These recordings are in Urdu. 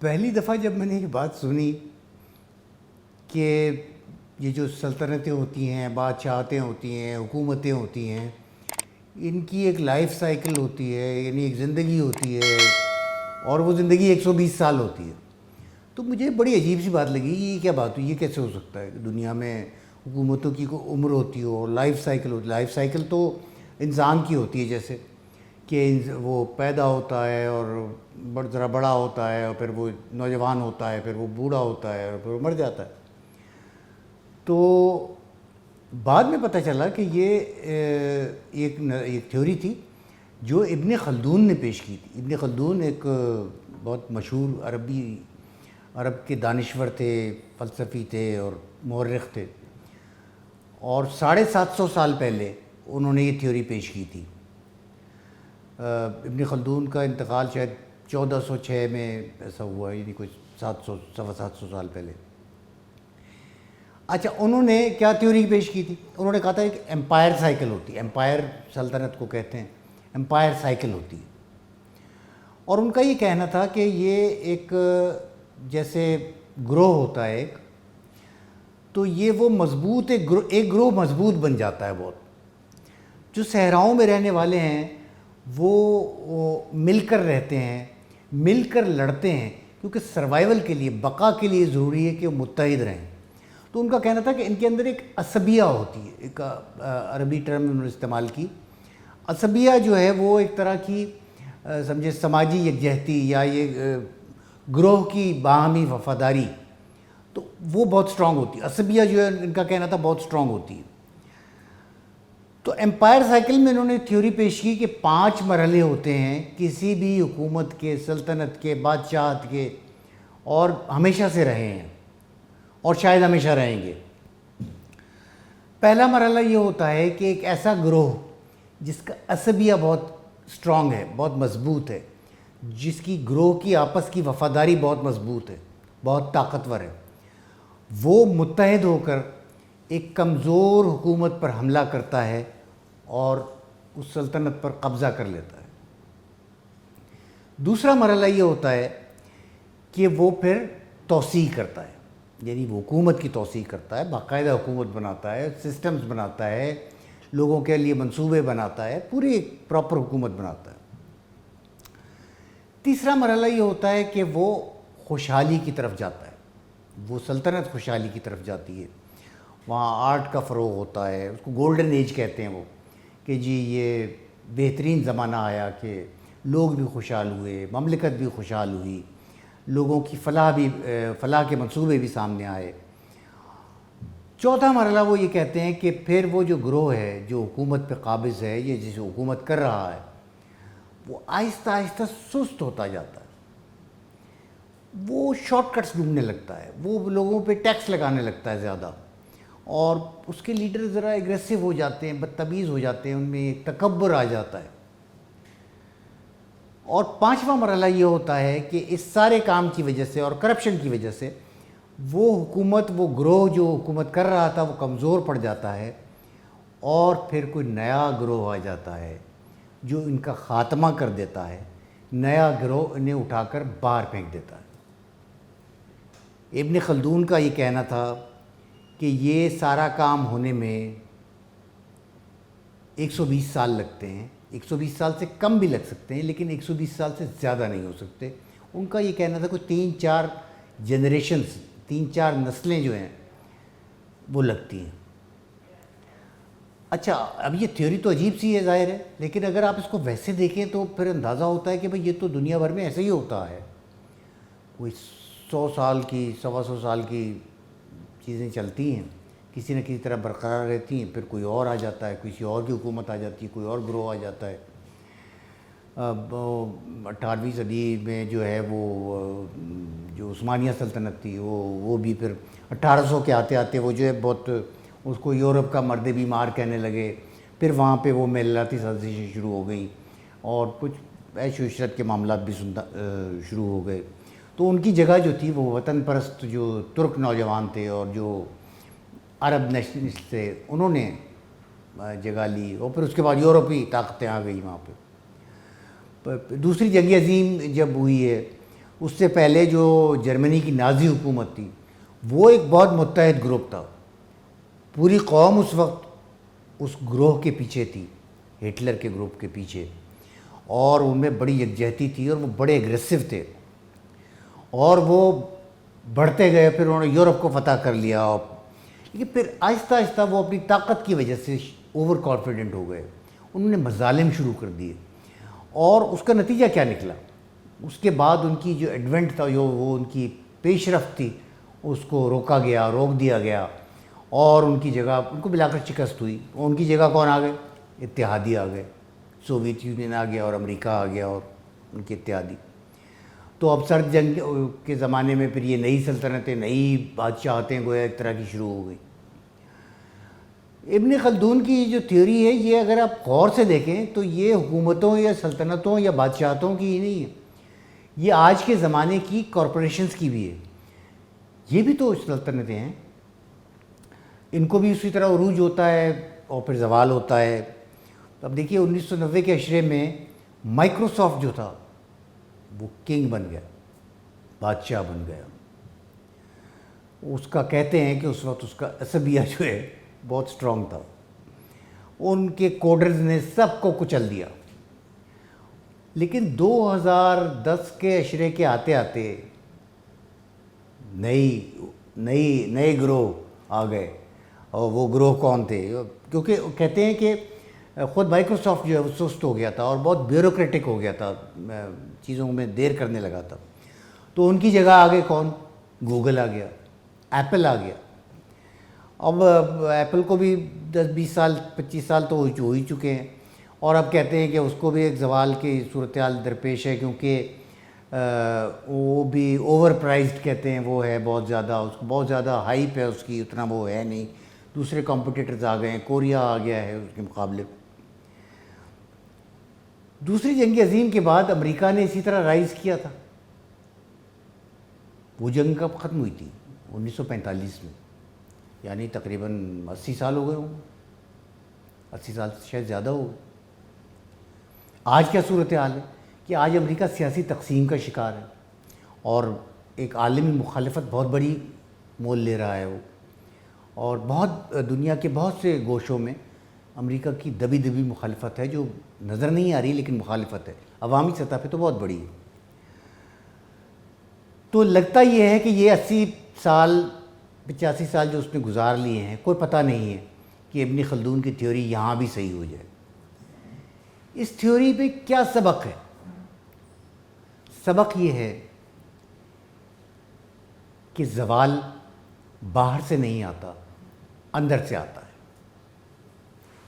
پہلی دفعہ جب میں نے یہ بات سنی کہ یہ جو سلطنتیں ہوتی ہیں، بادشاہتیں ہوتی ہیں، حکومتیں ہوتی ہیں، ان کی ایک لائف سائیکل ہوتی ہے، یعنی ایک زندگی ہوتی ہے، اور وہ زندگی 120 سال ہوتی ہے، تو مجھے بڑی عجیب سی بات لگی. یہ کیا بات ہوئی؟ یہ کیسے ہو سکتا ہے کہ دنیا میں حکومتوں کی کوئی عمر ہوتی ہو، لائف سائیکل ہوتی. لائف سائیکل تو انسان کی ہوتی ہے، جیسے کہ وہ پیدا ہوتا ہے اور ذرا بڑا ہوتا ہے، اور پھر وہ نوجوان ہوتا ہے، پھر وہ بوڑھا ہوتا ہے، اور پھر وہ مر جاتا ہے. تو بعد میں پتہ چلا کہ یہ ایک تھیوری تھی جو ابن خلدون نے پیش کی تھی. ابن خلدون ایک بہت مشہور عرب کے دانشور تھے، فلسفی تھے اور مورخ تھے، اور 750 سال پہلے انہوں نے یہ تھیوری پیش کی تھی. ابن خلدون کا انتقال شاید 1406 میں ایسا ہوا، یعنی کچھ 700 سال پہلے. اچھا، انہوں نے کیا تھیوری پیش کی تھی؟ انہوں نے کہا تھا ایک امپائر سائیکل ہوتی ہے، امپائر سلطنت کو کہتے ہیں، امپائر سائیکل ہوتی ہے. اور ان کا یہ کہنا تھا کہ یہ ایک جیسے گروہ ہوتا ہے ایک، تو یہ وہ مضبوط ایک گروہ مضبوط بن جاتا ہے بہت. جو صحراؤں میں رہنے والے ہیں وہ مل کر رہتے ہیں، مل کر لڑتے ہیں، کیونکہ سروائیول کے لیے، بقا کے لیے ضروری ہے کہ وہ متحد رہیں. تو ان کا کہنا تھا کہ ان کے اندر ایک عصبیہ ہوتی ہے، ایک عربی ٹرم انہوں نے استعمال کی. عصبیہ جو ہے وہ ایک طرح کی سمجھے سماجی یکجہتی یا یہ گروہ کی باہمی وفاداری، تو وہ بہت سٹرونگ ہوتی ہے. عصبیہ جو ہے ان کا کہنا تھا بہت سٹرونگ ہوتی ہے. تو امپائر سائیکل میں انہوں نے تھیوری پیش کی کہ 5 مرحلے ہوتے ہیں کسی بھی حکومت کے، سلطنت کے، بادشاہت کے، اور ہمیشہ سے رہے ہیں اور شاید ہمیشہ رہیں گے. پہلا مرحلہ یہ ہوتا ہے کہ ایک ایسا گروہ جس کا عصبیہ بہت سٹرونگ ہے، بہت مضبوط ہے، جس کی گروہ کی آپس کی وفاداری بہت مضبوط ہے، بہت طاقتور ہے، وہ متحد ہو کر ایک کمزور حکومت پر حملہ کرتا ہے اور اس سلطنت پر قبضہ کر لیتا ہے. دوسرا مرحلہ یہ ہوتا ہے کہ وہ پھر توسیع کرتا ہے، یعنی وہ حکومت کی توسیع کرتا ہے، باقاعدہ حکومت بناتا ہے، سسٹمز بناتا ہے، لوگوں کے لیے منصوبے بناتا ہے، پوری ایک پراپر حکومت بناتا ہے. تیسرا مرحلہ یہ ہوتا ہے کہ وہ خوشحالی کی طرف جاتا ہے، وہ سلطنت خوشحالی کی طرف جاتی ہے. وہاں آرٹ کا فروغ ہوتا ہے، اس کو گولڈن ایج کہتے ہیں وہ، کہ جی یہ بہترین زمانہ آیا کہ لوگ بھی خوشحال ہوئے، مملکت بھی خوشحال ہوئی، لوگوں کی فلاح کے منصوبے بھی سامنے آئے. چوتھا مرحلہ وہ یہ کہتے ہیں کہ پھر وہ جو گروہ ہے جو حکومت پہ قابض ہے، یہ جسے حکومت کر رہا ہے، وہ آہستہ آہستہ سست ہوتا جاتا ہے، وہ شارٹ کٹس ڈھونڈنے لگتا ہے، وہ لوگوں پہ ٹیکس لگانے لگتا ہے زیادہ، اور اس کے لیڈر ذرا ایگریسو ہو جاتے ہیں، بدتمیز ہو جاتے ہیں، ان میں ایک تکبر آ جاتا ہے. اور پانچواں مرحلہ یہ ہوتا ہے کہ اس سارے کام کی وجہ سے اور کرپشن کی وجہ سے وہ حکومت، وہ گروہ جو حکومت کر رہا تھا، وہ کمزور پڑ جاتا ہے، اور پھر کوئی نیا گروہ آ جاتا ہے جو ان کا خاتمہ کر دیتا ہے، نیا گروہ انہیں اٹھا کر باہر پھینک دیتا ہے. ابن خلدون کا یہ کہنا تھا کہ یہ سارا کام ہونے میں 120 سال لگتے ہیں، 120 سال سے کم بھی لگ سکتے ہیں، لیکن 120 سال سے زیادہ نہیں ہو سکتے. ان کا یہ کہنا تھا کہ 3-4 جنریشنز، 3-4 نسلیں جو ہیں وہ لگتی ہیں. اچھا، اب یہ تھیوری تو عجیب سی ہے ظاہر ہے، لیکن اگر آپ اس کو ویسے دیکھیں تو پھر اندازہ ہوتا ہے کہ بھئی یہ تو دنیا بھر میں ایسے ہی ہوتا ہے. کوئی 100 سال کی، 125 سال کی چیزیں چلتی ہیں، کسی نہ کسی طرح برقرار رہتی ہیں، پھر کوئی اور آ جاتا ہے، کسی اور کی حکومت آ جاتی ہے، کوئی اور گروہ آ جاتا ہے. 18ویں صدی میں جو ہے وہ جو عثمانیہ سلطنت تھی، وہ بھی پھر 1800 کے آتے آتے وہ جو ہے بہت، اس کو یورپ کا مرد بیمار کہنے لگے. پھر وہاں پہ وہ میلاتی سازشیں شروع ہو گئیں، اور کچھ عیش و عشرت کے معاملات بھی شروع ہو گئے. تو ان کی جگہ جو تھی وہ وطن پرست جو ترک نوجوان تھے اور جو عرب نیشنلسٹ تھے، انہوں نے جگہ لی، اور پھر اس کے بعد یورپی طاقتیں آ گئی وہاں پہ. دوسری جنگ عظیم جب ہوئی ہے، اس سے پہلے جو جرمنی کی نازی حکومت تھی وہ ایک بہت متحد گروپ تھا. پوری قوم اس وقت اس گروہ کے پیچھے تھی, ہٹلر کے گروپ کے پیچھے, اور ان میں بڑی یکجہتی تھی اور وہ بڑے ایگریسو تھے, اور وہ بڑھتے گئے. پھر انہوں نے یورپ کو فتح کر لیا, لیکن پھر آہستہ آہستہ وہ اپنی طاقت کی وجہ سے اوور کانفیڈنٹ ہو گئے. انہوں نے مظالم شروع کر دیے, اور اس کا نتیجہ کیا نکلا؟ اس کے بعد ان کی جو ایڈونٹ تھا, جو وہ ان کی پیش رفت تھی, اس کو روک دیا گیا, اور ان کی جگہ ان کو ملا کر شکست ہوئی. ان کی جگہ کون آ گئے؟ اتحادی آ گئے, سوویت یونین آ گیا اور امریکہ آ گیا اور ان کے اتحادی. تو اب سرد جنگ کے زمانے میں پھر یہ نئی سلطنتیں, نئی بادشاہتیں گویا ایک طرح کی شروع ہو گئی. ابن خلدون کی جو تھیوری ہے, یہ اگر آپ غور سے دیکھیں تو یہ حکومتوں یا سلطنتوں یا بادشاہتوں کی ہی نہیں ہے, یہ آج کے زمانے کی کارپوریشنز کی بھی ہے. یہ بھی تو سلطنتیں ہیں, ان کو بھی اسی طرح عروج ہوتا ہے اور پھر زوال ہوتا ہے. تو اب دیکھیے 1990 کے عشرے میں مائکروسافٹ جو تھا وہ کنگ بن گیا, بادشاہ بن گیا. اس کا کہتے ہیں کہ اس وقت اس کا عصبیہ جو ہے بہت سٹرونگ تھا. ان کے کوڈرز نے سب کو کچل دیا. لیکن 2010 کے عشرے کے آتے آتے نئے گروہ آ گئے. اور وہ گروہ کون تھے؟ کیونکہ کہتے ہیں کہ خود مائکروسافٹ جو ہے وہ سست ہو گیا تھا اور بہت بیوروکریٹک ہو گیا تھا, چیزوں میں دیر کرنے لگا تھا. تو ان کی جگہ آ گئے کون؟ گوگل آ گیا, ایپل آ گیا. اب ایپل کو بھی 10-20 سال 25 سال تو ہو ہی چکے ہیں, اور اب کہتے ہیں کہ اس کو بھی ایک زوال کی صورتحال درپیش ہے, کیونکہ وہ بھی اوور پرائزڈ کہتے ہیں, وہ ہے بہت زیادہ, اس کو بہت زیادہ ہائپ ہے اس کی, اتنا وہ ہے نہیں. دوسرے کمپٹیٹرز آ گئے ہیں, کوریا آ گیا ہے اس کے مقابلے. دوسری جنگ عظیم کے بعد امریکہ نے اسی طرح رائز کیا تھا. وہ جنگ کب ختم ہوئی تھی؟ 1945 میں, یعنی تقریباً 80 سال ہو گئے ہوں, 80 سال سے شاید زیادہ ہو گئے. آج کیا صورتحال ہے کہ آج امریکہ سیاسی تقسیم کا شکار ہے, اور ایک عالمی مخالفت بہت بڑی مول لے رہا ہے وہ, اور بہت دنیا کے بہت سے گوشوں میں امریکہ کی دبی مخالفت ہے جو نظر نہیں آ رہی, لیکن مخالفت ہے عوامی سطح پہ تو بہت بڑی ہے. تو لگتا یہ ہے کہ یہ 80 سال 85 سال جو اس نے گزار لیے ہیں, کوئی پتہ نہیں ہے کہ ابن خلدون کی تھیوری یہاں بھی صحیح ہو جائے. اس تھیوری پہ کیا سبق ہے؟ سبق یہ ہے کہ زوال باہر سے نہیں آتا, اندر سے آتا ہے.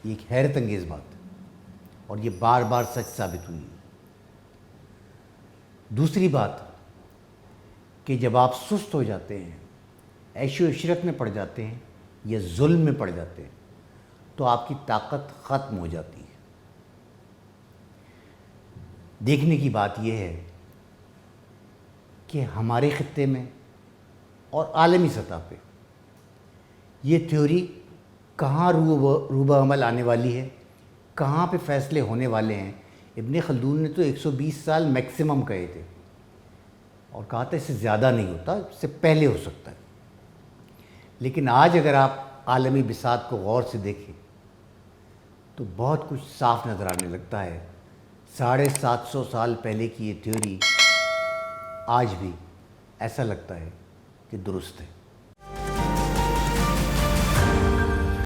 یہ ایک حیرت انگیز بات ہے, اور یہ بار بار سچ ثابت ہوئی ہے. دوسری بات کہ جب آپ سست ہو جاتے ہیں, عیش و عشرت میں پڑ جاتے ہیں یا ظلم میں پڑ جاتے ہیں, تو آپ کی طاقت ختم ہو جاتی ہے. دیکھنے کی بات یہ ہے کہ ہمارے خطے میں اور عالمی سطح پہ یہ تھیوری کہاں روبہ عمل آنے والی ہے, کہاں پہ فیصلے ہونے والے ہیں. ابن خلدون نے تو 120 سال میکسیمم کہے تھے, اور کہا تھا اس سے زیادہ نہیں ہوتا, اس سے پہلے ہو سکتا ہے. لیکن آج اگر آپ عالمی بساط کو غور سے دیکھیں تو بہت کچھ صاف نظر آنے لگتا ہے. 750 سال پہلے کی یہ تھیوری آج بھی ایسا لگتا ہے کہ درست ہے.